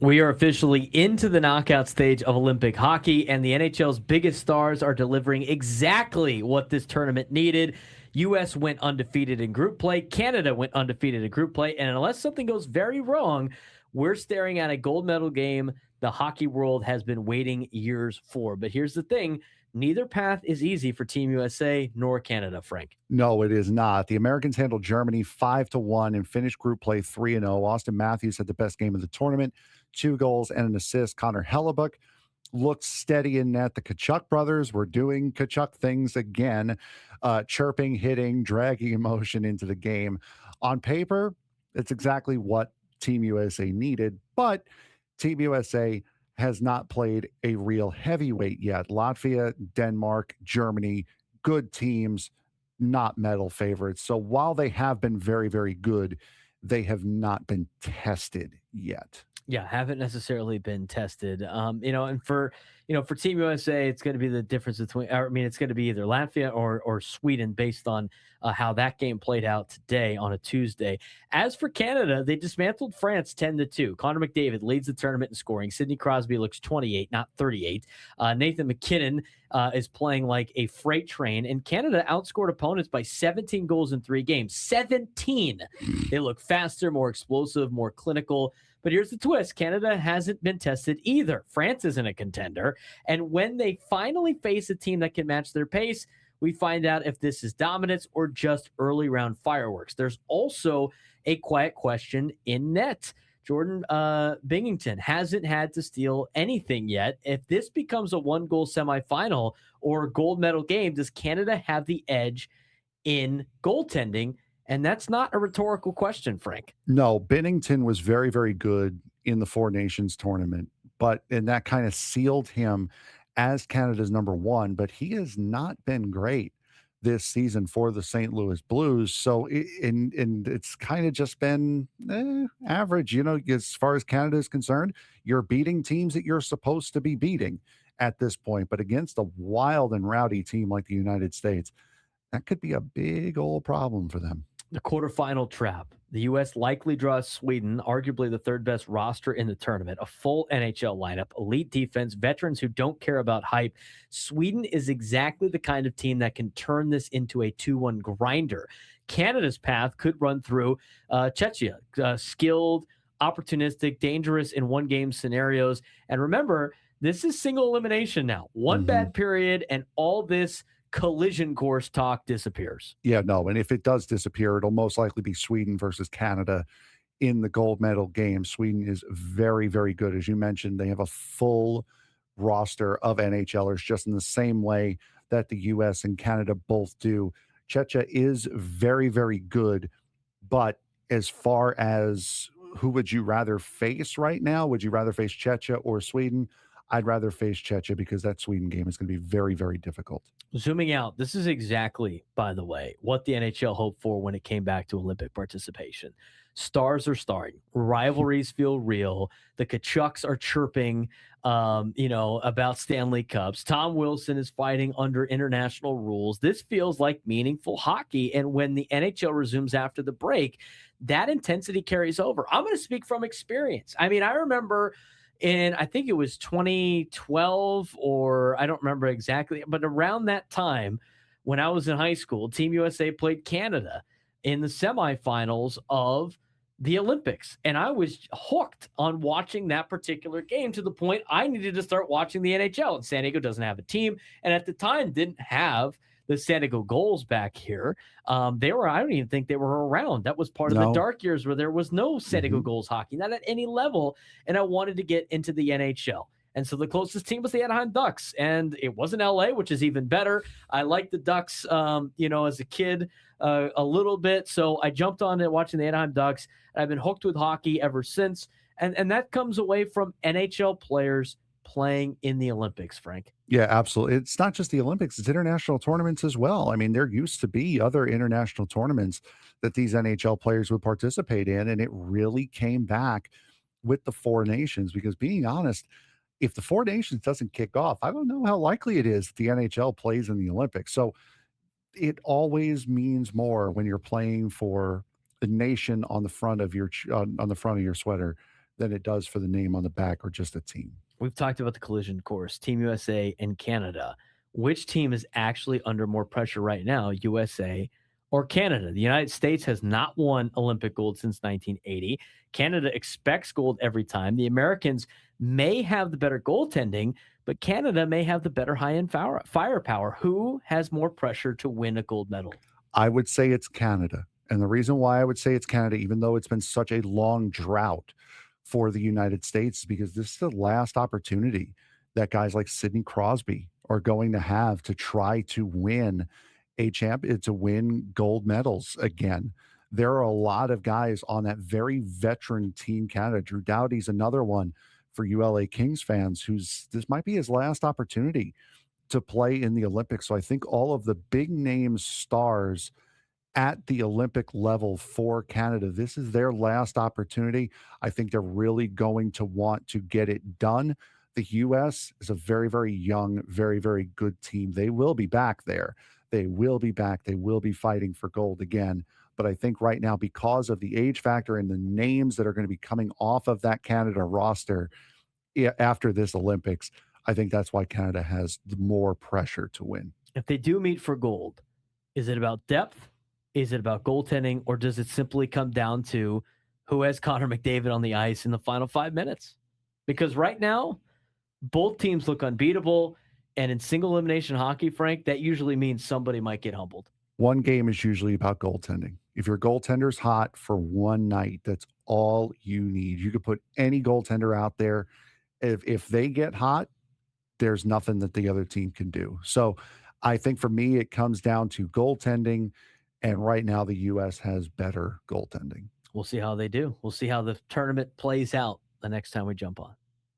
We are officially into the knockout stage of Olympic hockey, and the NHL's biggest stars are delivering exactly what this tournament needed. U.S. went undefeated in group play. Canada went undefeated in group play. And unless something goes very wrong, we're staring at a gold medal game the hockey world has been waiting years for. But here's the thing. Neither path is easy for Team USA nor Canada, Frank. No, it is not. The Americans handled Germany 5-1 and finished group play 3-0. Auston Matthews had the best game of the tournament, 2 goals and an assist. Connor Hellebuck looked steady in net. The Kachuk brothers were doing Kachuk things again, chirping, hitting, dragging emotion into the game. On paper, it's exactly what Team USA needed, but Team USA has not played a real heavyweight yet. Latvia, Denmark, Germany, good teams, not medal favorites. So while they have been very, very good, they have not been tested yet. Yeah, haven't necessarily been tested. And for Team USA, it's going to be the difference between. It's going to be either Latvia or Sweden based on how that game played out today on a Tuesday. As for Canada, they dismantled France 10-2. Connor McDavid leads the tournament in scoring. Sidney Crosby looks 28, not 38. Nathan McKinnon is playing like a freight train, and Canada outscored opponents by 17 goals in 3 games. 17. They look faster, more explosive, more clinical. But here's the twist. Canada hasn't been tested either. France isn't a contender. And when they finally face a team that can match their pace, we find out if this is dominance or just early round fireworks. There's also a quiet question in net. Jordan Binnington hasn't had to steal anything yet. If this becomes a 1-goal semifinal or gold medal game, does Canada have the edge in goaltending? And that's not a rhetorical question, Frank. No, Binnington was very, very good in the Four Nations tournament, and that kind of sealed him as Canada's number 1, but he has not been great this season for the St. Louis Blues. So it's kind of just been average, as far as Canada is concerned. You're beating teams that you're supposed to be beating at this point, but against a wild and rowdy team like the United States, that could be a big old problem for them. The quarterfinal trap. The U.S. likely draws Sweden, arguably the 3rd best roster in the tournament, a full NHL lineup, elite defense, veterans who don't care about hype. Sweden is exactly the kind of team that can turn this into a 2-1 grinder. Canada's path could run through Czechia, skilled, opportunistic, dangerous in one-game scenarios. And remember, this is single elimination now. One bad period, and all this collision course talk disappears. Yeah, no. And if it does disappear, it'll most likely be Sweden versus Canada in the gold medal game. Sweden is very, very good. As you mentioned, they have a full roster of NHLers, just in the same way that the U.S. and Canada both do. Czechia is very, very good. But as far as who would you rather face right now? Would you rather face Czechia or Sweden? I'd rather face Czechia because that Sweden game is going to be very, very difficult. Zooming out, this is exactly, by the way, what the NHL hoped for when it came back to Olympic participation. Stars are starring. Rivalries feel real. The Kachucks are chirping, about Stanley Cups. Tom Wilson is fighting under international rules. This feels like meaningful hockey. And when the NHL resumes after the break, that intensity carries over. I'm going to speak from experience. I remember I think it was 2012, or I don't remember exactly, but around that time when I was in high school, Team USA played Canada in the semifinals of the Olympics. And I was hooked on watching that particular game to the point I needed to start watching the NHL. And San Diego doesn't have a team, and at the time didn't have the San Diego Gulls back here. I don't even think they were around. That was part of the dark years where there was no San Diego Gulls hockey, not at any level. And I wanted to get into the NHL. And so the closest team was the Anaheim Ducks. And it wasn't LA, which is even better. I liked the Ducks, as a kid a little bit. So I jumped on it watching the Anaheim Ducks. And I've been hooked with hockey ever since. And that comes away from NHL players playing in the Olympics, Frank. Yeah, absolutely. It's not just the Olympics, it's international tournaments as well. There used to be other international tournaments that these NHL players would participate in, and it really came back with the Four Nations, because being honest, if the Four Nations doesn't kick off, I don't know how likely it is that the NHL plays in the Olympics. So it always means more when you're playing for a nation on the front of your sweater than it does for the name on the back or just a team. We've talked about the collision course, Team USA and Canada. Which team is actually under more pressure right now, USA or Canada? The United States has not won Olympic gold since 1980. Canada expects gold every time. The Americans may have the better goaltending, but Canada may have the better high-end firepower. Who has more pressure to win a gold medal? I would say it's Canada. And the reason why I would say it's Canada, even though it's been such a long drought for the United States, is because this is the last opportunity that guys like Sidney Crosby are going to have to try to win to win gold medals again. There are a lot of guys on that very veteran team Canada. Drew Doughty's another one for ULA Kings fans this might be his last opportunity to play in the Olympics. So I think all of the big name stars at the Olympic level for Canada, this is their last opportunity. I think they're really going to want to get it done. The U.S. is a very, very young, very, very good team. They will be back there. They will be back. They will be fighting for gold again. But I think right now, because of the age factor and the names that are going to be coming off of that Canada roster after this Olympics, I think that's why Canada has more pressure to win. If they do meet for gold, is it about depth? Is it about goaltending? Or does it simply come down to who has Connor McDavid on the ice in the final 5 minutes? Because right now, both teams look unbeatable. And in single elimination hockey, Frank, that usually means somebody might get humbled. One game is usually about goaltending. If your goaltender's hot for one night, that's all you need. You could put any goaltender out there. If they get hot, there's nothing that the other team can do. So I think for me, it comes down to goaltending. And right now, the U.S. has better goaltending. We'll see how they do. We'll see how the tournament plays out the next time we jump on.